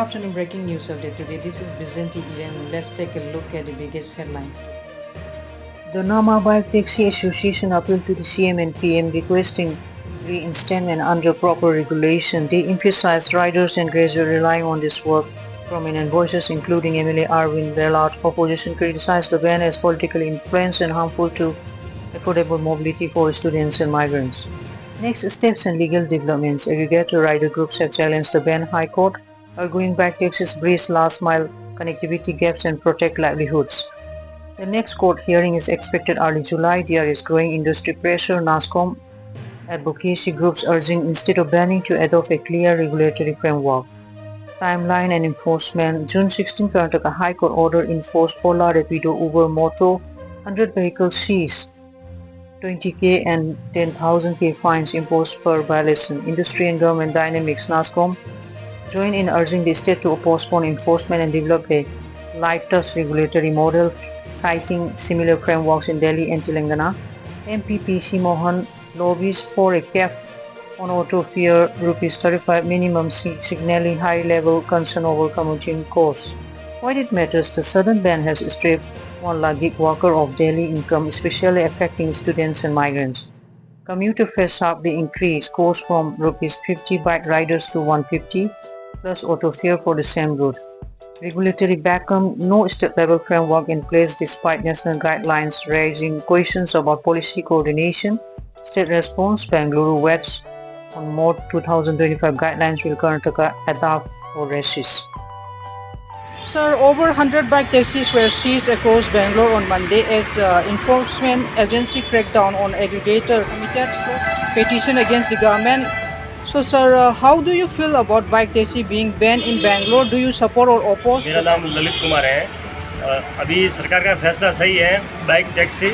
afternoon, breaking news of the today. This is Bizanti Iran. Let's take a look at the biggest headlines. The Nama Bike Taxi Association appealed to the CM and PM requesting reinstatement under proper regulation. They emphasized riders and gradually relying on this work. Prominent voices including MLA Arvind Bellat, opposition criticized the ban as politically influenced and harmful to affordable mobility for students and migrants. Next steps and legal developments. Aggregator rider groups have challenged the ban. High Court arguing bike taxis breach last mile connectivity gaps and protect livelihoods. The next court hearing is expected early July. There is growing industry pressure. NASSCOM advocacy groups urging instead of banning to adopt a clear regulatory framework. Timeline and enforcement. June 16, Karnataka High Court order enforced Ola, Rapido, Uber, Moto, 100 vehicles seized, 20k and 10,000k fines imposed per violation. Industry and government dynamics. NASSCOM join in urging the state to postpone enforcement and develop a light touch regulatory model, citing similar frameworks in Delhi and Telangana. MP PC Mohan lobbies for a cap on auto fare ₹35 minimum, signaling high-level concern over commuting costs. Why it matters? The sudden ban has stripped 1 lakh gig worker of daily income, especially affecting students and migrants. Commuter fares sharply increased, cost from ₹50 bike riders to 150 plus auto fare for the same route. Regulatory vacuum, no state-level framework in place despite national guidelines, raising questions about policy coordination. State response. Bengaluru waits on more 2025 guidelines. Will Karnataka adapt or resist? Sir, over 100 bike taxis were seized across Bangalore on Monday as enforcement agency cracked down on aggregator submitted petition against the government. So, sir, how do you feel about bike taxi being banned in Bangalore? Do you support or oppose? मेरा नाम ललित कुमार है। अभी सरकार का फैसला सही है। Bike taxi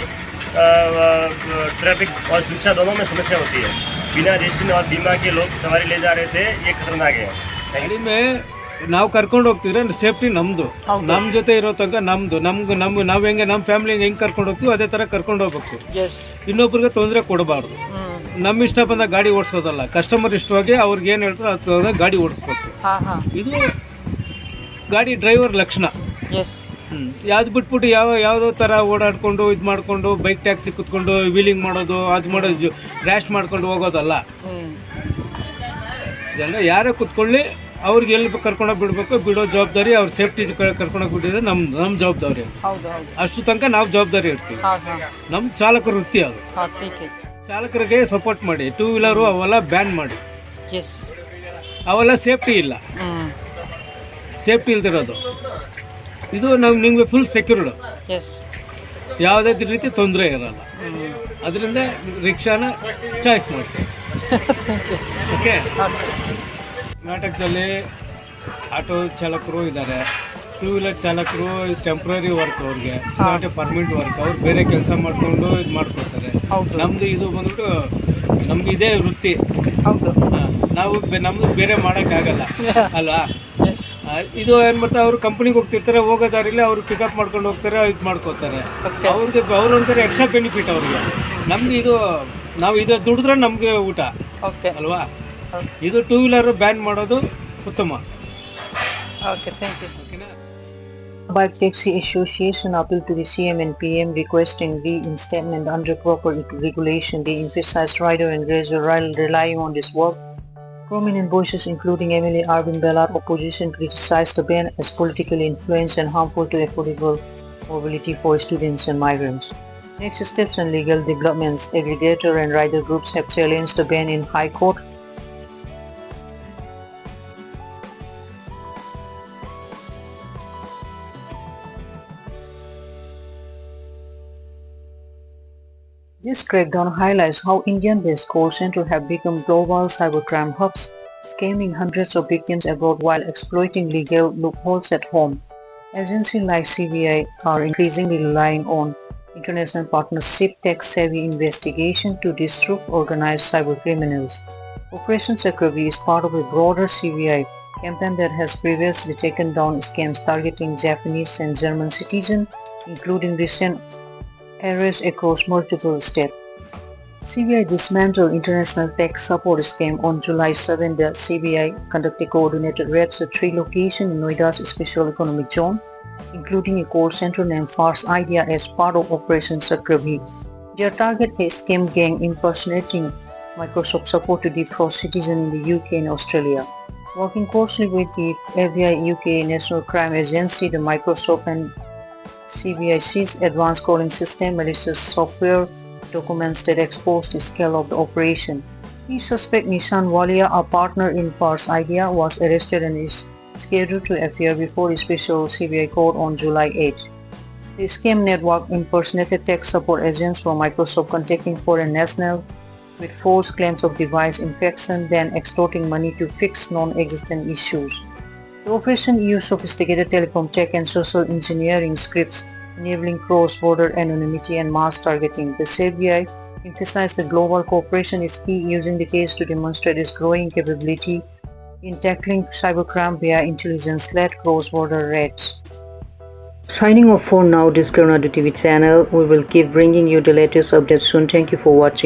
traffic और शिक्षा दोनों में समस्या होती है। बिना रजिस्ट्रेशन और बीमा के लोग सवारी ले जा रहे थे, ये खतरनाक है। ಗಾಡಿ ನಾವು ಕರ್ಕೊಂಡು ಹೋಗ್ತಿದ್ರೆ ಸೇಫ್ಟಿ ನಮ್ಮದು, ನಮ್ಮ ಜೊತೆ ಇರೋ ತನಕ ನಮ್ಮದು, ನಾವು ಹೆಂಗೆ ನಮ್ಮ ಫ್ಯಾಮಿಲಿಗೆ ಹೆಂಗೆ ಕರ್ಕೊಂಡು ಹೋಗ್ತೀವಿ ಅದೇ ಥರ ಕರ್ಕೊಂಡು ಹೋಗ್ಬೇಕು. ಇನ್ನೊಬ್ರಿಗೆ ತೊಂದರೆ ಕೊಡಬಾರ್ದು. ನಮ್ಮ ಇಷ್ಟ ಬಂದಾಗ ಗಾಡಿ ಓಡಿಸೋದಲ್ಲ, ಕಸ್ಟಮರ್ ಇಷ್ಟವಾಗಿ ಅವ್ರಿಗೆ ಏನು ಹೇಳ್ತಾರೆ ಅದು ಗಾಡಿ ಓಡಿಸ್ಬೇಕು. ಇದು ಗಾಡಿ ಡ್ರೈವರ್ ಲಕ್ಷಣ. ಯಾವ್ದು ಬಿಟ್ಬಿಟ್ಟು ಯಾವುದೋ ಥರ ಓಡಾಡ್ಕೊಂಡು ಇದು ಮಾಡಿಕೊಂಡು ಬೈಕ್ ಟ್ಯಾಕ್ಸಿ ಕುತ್ಕೊಂಡು ವೀಲಿಂಗ್ ಮಾಡೋದು, ಅದು ಮಾಡೋದು, ರ್ಯಾಶ್ ಮಾಡ್ಕೊಂಡು ಹೋಗೋದಲ್ಲ. ಜನ ಯಾರೇ ಕುತ್ಕೊಳ್ಳಿ, ಅವ್ರಿಗೆ ಎಲ್ಲಿ ಕರ್ಕೊಂಡೋಗಿ ಬಿಡೋ ಜವಾಬ್ದಾರಿ, ಅವ್ರ ಸೇಫ್ಟಿ ಕರ್ಕೊಂಡೋಗಿ ಬಿಟ್ಟಿದ್ರೆ ನಮ್ಮ ಜವಾಬ್ದಾರಿ. ಅಷ್ಟು ತನಕ ನಾವು ಜವಾಬ್ದಾರಿ ಇರ್ತೀವಿ. ನಮ್ಮ ಚಾಲಕರ ವೃತ್ತಿ ಅದು. ಚಾಲಕರಿಗೆ ಸಪೋರ್ಟ್ ಮಾಡಿ. ಟೂ ವೀಲರು ಅವೆಲ್ಲ ಬ್ಯಾನ್ ಮಾಡಿ. ಅವೆಲ್ಲ ಸೇಫ್ಟಿ ಇಲ್ಲ, ಸೇಫ್ಟಿ ಇಲ್ದಿರೋದು. ಇದು ನಿಮಗೆ ಫುಲ್ ಸೆಕ್ಯೂರ್ಡ್, ಯಾವುದೇ ರೀತಿ ತೊಂದರೆ ಇರಲ್ಲ. ಅದರಿಂದ ರಿಕ್ಷಾನ ಚಾಯ್ಸ್ ಮಾಡ್ತೀವಿ. ಓಕೆ. ಕರ್ನಾಟಕದಲ್ಲಿ ಆಟೋ ಚಾಲಕರು ಇದ್ದಾರೆ, ಟೂ ವೀಲರ್ ಚಾಲಕರು ಟೆಂಪ್ರರಿ ವರ್ಕ್, ಅವ್ರಿಗೆ ನಾಟ್ ಎ ಪರ್ಮನೆಂಟ್ ವರ್ಕ್. ಅವ್ರು ಬೇರೆ ಕೆಲಸ ಮಾಡಿಕೊಂಡು ಇದು ಮಾಡ್ಕೊಡ್ತಾರೆ. ನಮ್ಮದು ಇದು ಬಂದ್ಬಿಟ್ಟು ನಮ್ಗೆ ಇದೇ ವೃತ್ತಿ. ನಮ್ಮದು ಬೇರೆ ಮಾಡೋಕ್ಕಾಗಲ್ಲ ಅಲ್ವಾ. ಇದು ಏನು ಮಾಡ್ತಾರೆ, ಅವರು ಕಂಪ್ನಿಗೆ ಹೋಗ್ತಿರ್ತಾರೆ, ಹೋಗೋ ದಾರಿಲಿ ಅವ್ರು ಪಿಕಪ್ ಮಾಡ್ಕೊಂಡು ಹೋಗ್ತಾರೆ, ಇದು ಮಾಡ್ಕೋತಾರೆ. ಅವ್ರು ಒಂಥರ ಎಕ್ಸ್ಟ್ರಾ ಬೆನಿಫಿಟ್ ಅವ್ರಿಗೆ. ನಮ್ಗೆ ಇದು ನಾವು ಇದು ದುಡಿದ್ರೆ ನಮಗೆ ಊಟ ಅಲ್ವಾ. ಇದು ಟೂ ವೀಲರ್ ಬ್ಯಾನ್ ಮಾಡೋದು ಉತ್ತಮ. Bike Taxi Association appealed to the CM and PM requesting reinstatement under proper regulation. They emphasized rider and gradual relying on this work. Prominent voices including MLA Arvind Bellat, opposition criticized the ban as politically influenced and harmful to affordable mobility for students and migrants. Next steps and legal developments. Aggregator and rider groups have challenged the ban in High Court. This crackdown highlights how Indian-based call centers have become global cybercrime hubs, scamming hundreds of victims abroad while exploiting legal loopholes at home. Agencies like CBI are increasingly relying on international partnership, tech-savvy investigation to disrupt organized cybercriminals. Operation Chakravarti is part of a broader CBI campaign that has previously taken down scams targeting Japanese and German citizens, including recent arrests across multiple states. CBI dismantled international tech support scam on July 7. The CBI conducted coordinated raids at 3 locations in Noida's special economic zone, including a call center named Farce Idea as part of Operation Chakravarti. Their target is scam gang impersonating Microsoft support to defraud citizens in the UK and Australia. Working closely with the FBI UK National Crime Agency, the Microsoft and CBI seized advanced calling system malicious software documents that exposed the scale of the operation. The suspect Nishan Walia, a partner in Farce Idea, was arrested and is scheduled to appear before a special CBI court on July 8. The scam network impersonated tech support agents from Microsoft contacting foreign nationals with false claims of device infection, then extorting money to fix non-existent issues. The operation used sophisticated telecom tech and social engineering scripts, enabling cross-border anonymity and mass targeting. The CBI emphasized that global cooperation is key, using the case to demonstrate its growing capability in tackling cybercrime via intelligence-led cross-border raids. Signing off for now, this Karunadu TV channel. We will keep bringing you the latest updates soon. Thank you for watching.